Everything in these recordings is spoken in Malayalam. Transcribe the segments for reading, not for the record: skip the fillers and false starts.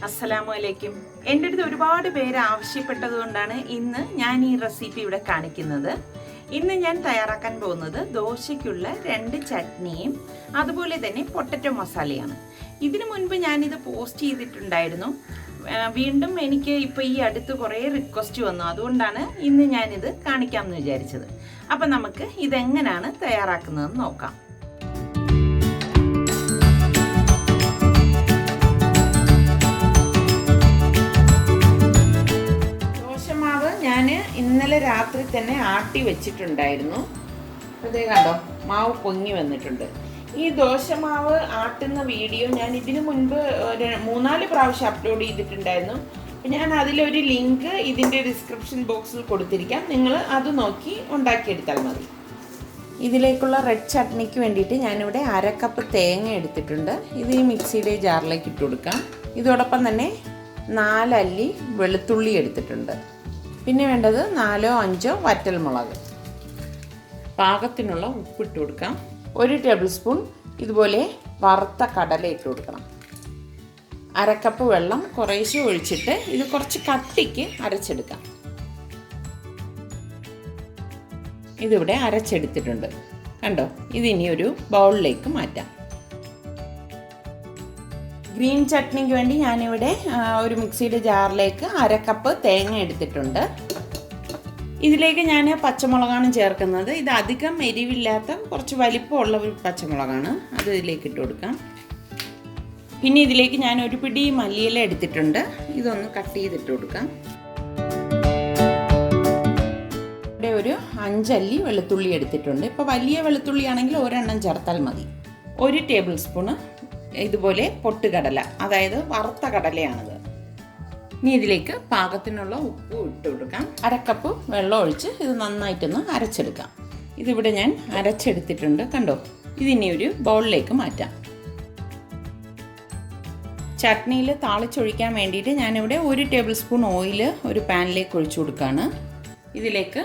അസ്സലാമലൈക്കും. എൻ്റെ അടുത്ത് ഒരുപാട് പേര് ആവശ്യപ്പെട്ടതുകൊണ്ടാണ് ഇന്ന് ഞാൻ ഈ റെസിപ്പി ഇവിടെ കാണിക്കുന്നത്. ഇന്ന് ഞാൻ തയ്യാറാക്കാൻ പോകുന്നത് ദോശയ്ക്കുള്ള 2 ചട്നിയും അതുപോലെ തന്നെ പൊട്ടറ്റോ മസാലയാണ്. ഇതിനു മുൻപ് ഞാനിത് പോസ്റ്റ് ചെയ്തിട്ടുണ്ടായിരുന്നു. വീണ്ടും എനിക്ക് ഇപ്പോൾ ഈ അടുത്ത് കുറേ റിക്വസ്റ്റ് വന്നു, അതുകൊണ്ടാണ് ഇന്ന് ഞാനിത് കാണിക്കാമെന്ന് വിചാരിച്ചത്. അപ്പം നമുക്ക് ഇതെങ്ങനെയാണ് തയ്യാറാക്കുന്നതെന്ന് നോക്കാം. ഞാൻ ഇന്നലെ രാത്രി തന്നെ ആട്ടി വെച്ചിട്ടുണ്ടായിരുന്നു. അതേ കണ്ടോ, മാവ് പൊങ്ങി വന്നിട്ടുണ്ട്. ഈ ദോശമാവ് ആട്ടുന്ന വീഡിയോ ഞാൻ ഇതിനു മുൻപ് 3-4 പ്രാവശ്യം അപ്ലോഡ് ചെയ്തിട്ടുണ്ടായിരുന്നു. ഞാൻ അതിലൊരു ലിങ്ക് ഇതിൻ്റെ ഡിസ്ക്രിപ്ഷൻ ബോക്സിൽ കൊടുത്തിരിക്കാം. നിങ്ങൾ അത് നോക്കി ഉണ്ടാക്കിയെടുത്താൽ മതി. ഇതിലേക്കുള്ള റെഡ് ചട്നിക്ക് വേണ്ടിയിട്ട് ഞാനിവിടെ 1/2 കപ്പ് തേങ്ങ എടുത്തിട്ടുണ്ട്. ഇത് ഈ മിക്സിയുടെ ജാറിലേക്ക് ഇട്ട് കൊടുക്കാം. ഇതോടൊപ്പം തന്നെ 4 അല്ലി വെളുത്തുള്ളി എടുത്തിട്ടുണ്ട്. പിന്നെ വേണ്ടത് 4-5 വറ്റൽമുളക്. പാകത്തിനുള്ള ഉപ്പിട്ട് കൊടുക്കാം. 1 ടേബിൾ സ്പൂൺ ഇതുപോലെ വറുത്ത കടല ഇട്ട് കൊടുക്കണം. 1/2 കപ്പ് വെള്ളം കുറേശ്ശെ ഒഴിച്ചിട്ട് ഇത് കുറച്ച് കട്ടിക്ക് അരച്ചെടുക്കാം. ഇതിവിടെ അരച്ചെടുത്തിട്ടുണ്ട് കണ്ടോ. ഇതിനി ഒരു ബൗളിലേക്ക് മാറ്റാം. ഗ്രീൻ ചട്നിക്ക് വേണ്ടി ഞാനിവിടെ ഒരു മിക്സിയുടെ ജാറിലേക്ക് 1/2 കപ്പ് തേങ്ങ എടുത്തിട്ടുണ്ട്. ഇതിലേക്ക് ഞാൻ പച്ചമുളകാണ് ചേർക്കുന്നത്. ഇത് അധികം എരിവില്ലാത്ത കുറച്ച് വലിപ്പമുള്ള ഒരു പച്ചമുളകാണ്. അത് ഇതിലേക്ക് ഇട്ട് കൊടുക്കാം. പിന്നെ ഇതിലേക്ക് ഞാൻ ഒരു പിടി മല്ലിയില എടുത്തിട്ടുണ്ട്. ഇതൊന്ന് കട്ട് ചെയ്തിട്ട് കൊടുക്കാം. ഇവിടെ ഒരു 5 അല്ലി വെളുത്തുള്ളി എടുത്തിട്ടുണ്ട്. ഇപ്പോൾ വലിയ വെളുത്തുള്ളി ആണെങ്കിൽ ഒരെണ്ണം ചേർത്താൽ മതി. 1 ടേബിൾ സ്പൂണ് ഇതുപോലെ പൊട്ടുകടല, അതായത് വറുത്ത കടലയാണിത്. ഇനി ഇതിലേക്ക് പാകത്തിനുള്ള ഉപ്പ് ഇട്ട് കൊടുക്കാം. 1/2 കപ്പ് വെള്ളം ഒഴിച്ച് ഇത് നന്നായിട്ടൊന്ന് അരച്ചെടുക്കാം. ഇതിവിടെ ഞാൻ അരച്ചെടുത്തിട്ടുണ്ട് കണ്ടോ. ഇതിനി ഒരു ബൗളിലേക്ക് മാറ്റാം. ചട്നിയിൽ താളിച്ചൊഴിക്കാൻ വേണ്ടിയിട്ട് ഞാനിവിടെ 1 ടേബിൾ സ്പൂൺ ഓയിൽ ഒരു പാനിലേക്ക് ഒഴിച്ചു കൊടുക്കുകയാണ്. ഇതിലേക്ക്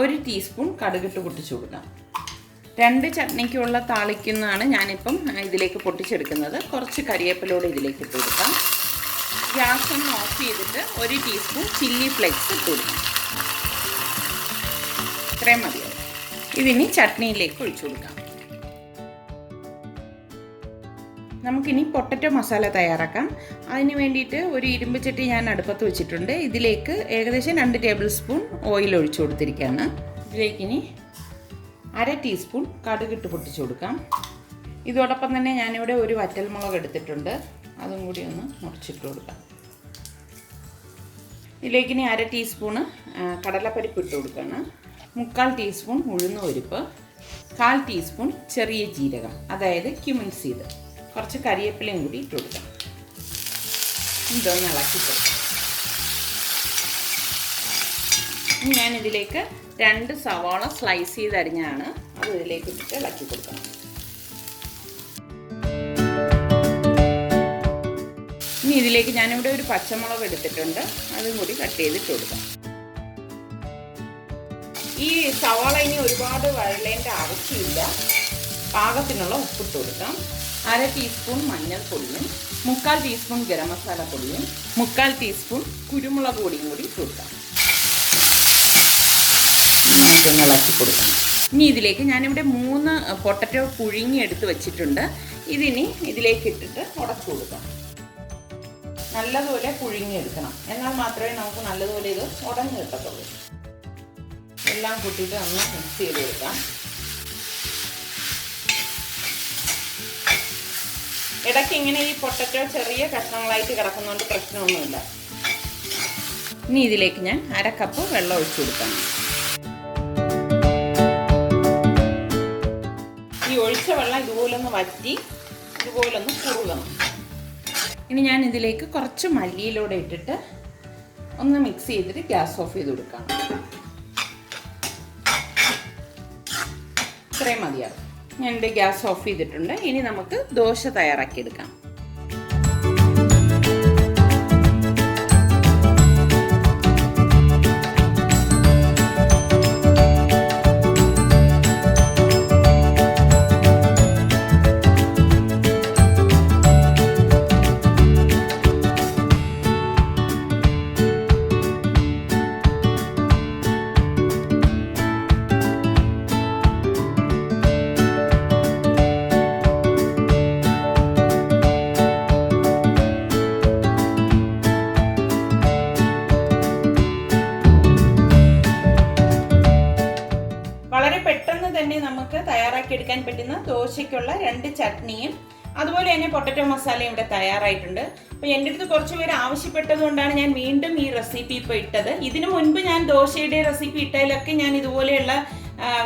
1 ടീസ്പൂൺ കടുകിട്ട് പൊട്ടിച്ചു കൊടുക്കാം. 2 ചട്നിക്കുള്ള താളിക്കുന്നതാണ് ഞാനിപ്പം ഇതിലേക്ക് പൊട്ടിച്ചെടുക്കുന്നത്. കുറച്ച് കരിവേപ്പിലൂടെ ഇതിലേക്ക് ഇട്ട് കൊടുക്കാം. ഗ്യാസ് ഒന്ന് ഓഫ് ചെയ്തിട്ട് 1 ടീസ്പൂൺ ചില്ലി ഫ്ലേക്സ് ഇട്ട് കൊടുക്കാം. ഇത്രയും മതിയാവും. ഇതിനി ചട്നിയിലേക്ക് ഒഴിച്ചു കൊടുക്കാം. നമുക്കിനി പൊട്ടറ്റോ മസാല തയ്യാറാക്കാം. അതിന് വേണ്ടിയിട്ട് ഒരു ഇരുമ്പ് ചട്ടി ഞാൻ അടുപ്പത്ത് വെച്ചിട്ടുണ്ട്. ഇതിലേക്ക് ഏകദേശം 2 ടേബിൾ സ്പൂൺ ഓയിൽ ഒഴിച്ചു കൊടുത്തിരിക്കുകയാണ്. ഇതിലേക്കിനി 1/2 ടീസ്പൂൺ കടുകിട്ട് പൊട്ടിച്ചു കൊടുക്കാം. ഇതോടൊപ്പം തന്നെ ഞാനിവിടെ ഒരു വറ്റൽമുളക് എടുത്തിട്ടുണ്ട്. അതും കൂടി ഒന്ന് മുറിച്ചിട്ട് കൊടുക്കാം. ഇതിലേക്ക് ഇനി 1/2 ടീസ്പൂണ് കടലപ്പരിപ്പ് ഇട്ട് കൊടുക്കുകയാണ്. 1/4 ടീസ്പൂൺ ഉഴുന്ന് പരിപ്പ്, 1/4 ടീസ്പൂൺ ചെറിയ ജീരകം, അതായത് ക്യുമിൻ സീഡ്, കുറച്ച് കരിവേപ്പിലയും കൂടി ഇട്ട് കൊടുക്കാം. ഇതൊന്ന് ഇളക്കി കൊടുക്കാം. ഞാനിതിലേക്ക് 2 സവാള സ്ലൈസ് ചെയ്ത് അരിഞ്ഞാണ്. അത് ഇതിലേക്ക് ഇട്ടിട്ട് ഇളക്കി കൊടുക്കണം. ഇനി ഇതിലേക്ക് ഞാനിവിടെ ഒരു പച്ചമുളക് എടുത്തിട്ടുണ്ട്. അതും കൂടി കട്ട് ചെയ്തിട്ട് കൊടുക്കാം. ഈ സവാള ഇനി ഒരുപാട് വഴലേണ്ട ആവശ്യമില്ല. പാകത്തിനുള്ള ഉപ്പിട്ട് കൊടുക്കാം. 1/2 ടീസ്പൂൺ മഞ്ഞൾപ്പൊടിയും 1/4 ടീസ്പൂൺ ഗരം മസാല പൊടിയും 1/4 ടീസ്പൂൺ കുരുമുളക് പൊടിയും കൂടി ഇട്ട് കൊടുക്കാം. ഇതൊന്ന് ഇളക്കി കൊടുക്കാം. ഇനി ഇതിലേക്ക് ഞാനിവിടെ 3 പൊട്ടറ്റോ പുഴുങ്ങി എടുത്ത് വെച്ചിട്ടുണ്ട്. ഇതിനി ഇതിലേക്ക് ഇട്ടിട്ട് ഉടച്ചു കൊടുക്കാം. നല്ലതുപോലെ പുഴുങ്ങിയെടുക്കണം. എന്നാൽ മാത്രമേ നമുക്ക് നല്ലതുപോലെ ഇത് ഉടഞ്ഞു കിട്ടത്തുള്ളൂ. എല്ലാം കൂട്ടിയിട്ട് ഒന്ന് മിക്സ് ചെയ്ത് കൊടുക്കാം. ഇടയ്ക്ക് ഇങ്ങനെ ഈ പൊട്ടറ്റോ ചെറിയ കഷ്ണങ്ങളായിട്ട് കിടക്കുന്നതുകൊണ്ട് പ്രശ്നമൊന്നുമില്ല. ഇനി ഇതിലേക്ക് ഞാൻ 1/2 കപ്പ് വെള്ളം ഒഴിച്ചു കൊടുക്കാം. ഈ ഒഴിച്ച വെള്ളം ഇതുപോലൊന്ന് വറ്റി ഇതുപോലൊന്ന് കുറുകണം. ഇനി ഞാൻ ഇതിലേക്ക് കുറച്ച് മല്ലിയിലൂടെ ഇട്ടിട്ട് ഒന്ന് മിക്സ് ചെയ്തിട്ട് ഗ്യാസ് ഓഫ് ചെയ്ത് കൊടുക്കാം. ഇത്രയും മതിയാവും. ഞാൻ എൻ്റെ ഗ്യാസ് ഓഫ് ചെയ്തിട്ടുണ്ട്. ഇനി നമുക്ക് ദോശ തയ്യാറാക്കിയെടുക്കാം. തയ്യാറാക്കി എടുക്കാൻ പറ്റുന്ന ദോശയ്ക്കുള്ള 2 ചട്നിയും അതുപോലെ തന്നെ പൊട്ടറ്റോ മസാലയും ഇവിടെ തയ്യാറായിട്ടുണ്ട്. അപ്പോൾ എൻ്റെ അടുത്ത് കുറച്ച് പേര് ആവശ്യപ്പെട്ടത് കൊണ്ടാണ് ഞാൻ വീണ്ടും ഈ റെസിപ്പി ഇപ്പോൾ ഇട്ടത്. ഇതിനു മുൻപ് ഞാൻ ദോശയുടെ റെസിപ്പി ഇട്ടതിലൊക്കെ ഞാൻ ഇതുപോലെയുള്ള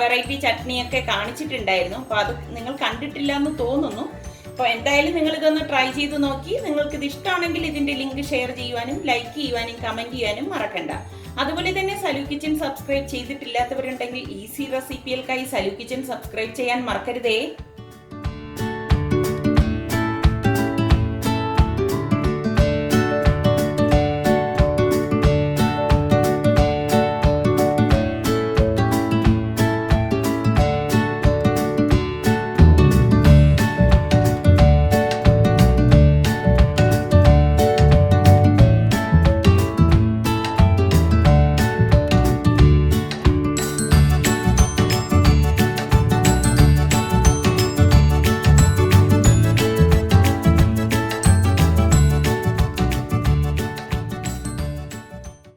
വെറൈറ്റി ചട്നിയൊക്കെ കാണിച്ചിട്ടുണ്ടായിരുന്നു. അപ്പോൾ അത് നിങ്ങൾ കണ്ടിട്ടില്ല എന്ന് തോന്നുന്നു. അപ്പോൾ എന്തായാലും നിങ്ങൾ ഇതൊന്ന് ട്രൈ ചെയ്ത് നോക്കി. നിങ്ങൾക്ക് ഇത് ഇഷ്ടമാണെങ്കിൽ ഇതിൻ്റെ ലിങ്ക് ഷെയർ ചെയ്യുവാനും ലൈക്ക് ചെയ്യുവാനും കമൻറ്റ് ചെയ്യാനും മറക്കണ്ട. അതുപോലെ തന്നെ സലു കിച്ചൻ സബ്സ്ക്രൈബ് ചെയ്തിട്ടില്ലാത്തവരുണ്ടെങ്കിൽ ഈസി റെസിപ്പികൾക്കായി സലു കിച്ചൻ സബ്സ്ക്രൈബ് ചെയ്യാൻ മറക്കരുതേ.